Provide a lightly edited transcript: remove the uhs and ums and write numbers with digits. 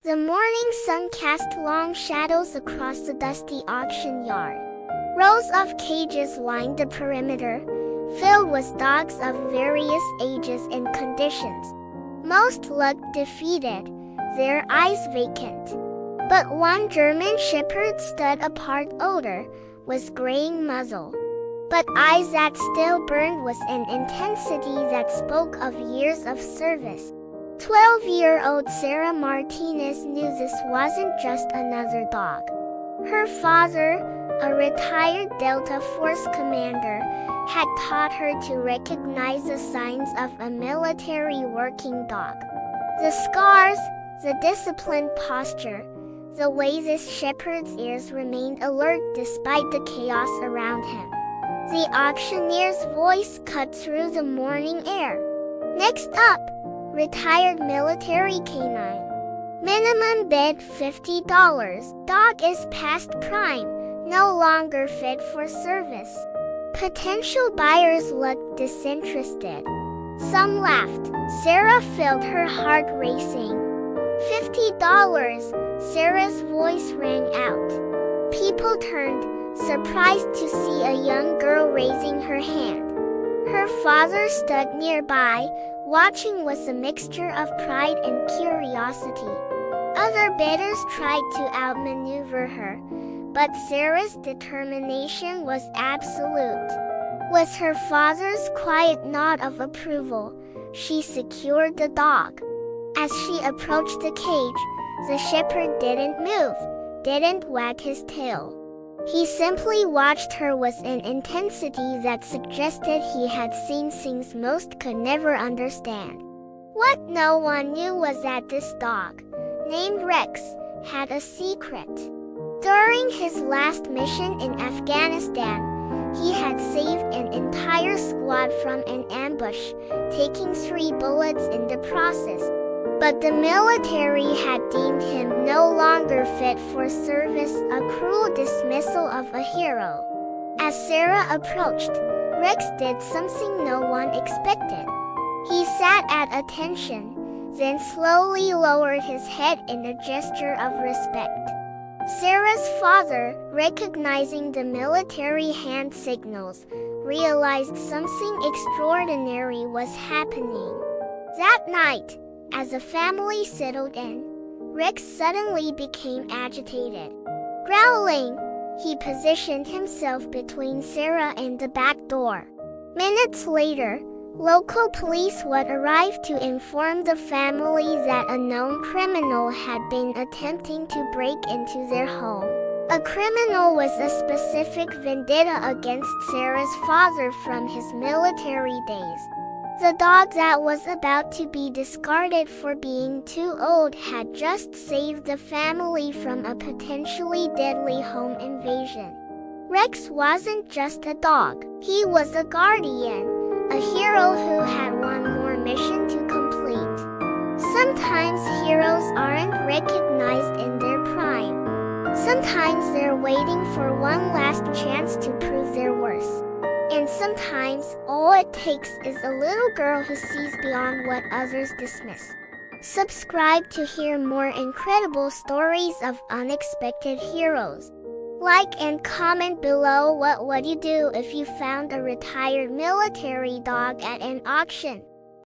The morning sun cast long shadows across the dusty auction yard. Rows of cages lined the perimeter, filled with dogs of various ages and conditions. Most looked defeated, their eyes vacant. But one German shepherd stood apart, older, with graying muzzle, but eyes that still burned with an intensity that spoke of years of service. 12-year-old Sarah Martinez knew this wasn't just another dog. Her father, a retired Delta Force commander, had taught her to recognize the signs of a military working dog. The scars, the disciplined posture, the way this shepherd's ears remained alert despite the chaos around him. The auctioneer's voice cut through the morning air. Next up, retired military canine. Minimum bid $50. Dog is past prime, no longer fit for service. Potential buyers looked disinterested. Some laughed. Sarah felt her heart racing. $50, Sarah's voice rang out. People turned, surprised to see a young girl raising her hand. Her father stood nearby, watching with a mixture of pride and curiosity. Other bidders tried to outmaneuver her, but Sarah's determination was absolute. With her father's quiet nod of approval, she secured the dog. As she approached the cage, the shepherd didn't move, didn't wag his tail. He simply watched her with an intensity that suggested he had seen things most could never understand. What no one knew was that this dog, named Rex, had a secret. During his last mission in Afghanistan, he had saved an entire squad from an ambush, taking 3 bullets in the process. But the military had deemed him no longer fit for service, a cruel dismissal of a hero. As Sarah approached, Rex did something no one expected. He sat at attention, then slowly lowered his head in a gesture of respect. Sarah's father, recognizing the military hand signals, realized something extraordinary was happening. That night, as the family settled in, Rex suddenly became agitated. Growling, he positioned himself between Sarah and the back door. Minutes later, local police would arrive to inform the family that a known criminal had been attempting to break into their home. A criminal with a specific vendetta against Sarah's father from his military days. The dog that was about to be discarded for being too old had just saved the family from a potentially deadly home invasion. Rex wasn't just a dog. He was a guardian, a hero who had one more mission to complete. Sometimes heroes aren't recognized in their prime. Sometimes they're waiting for one last chance to prove their worth. And sometimes, all it takes is a little girl who sees beyond what others dismiss. Subscribe to hear more incredible stories of unexpected heroes. Like and comment below what would you do if you found a retired military dog at an auction.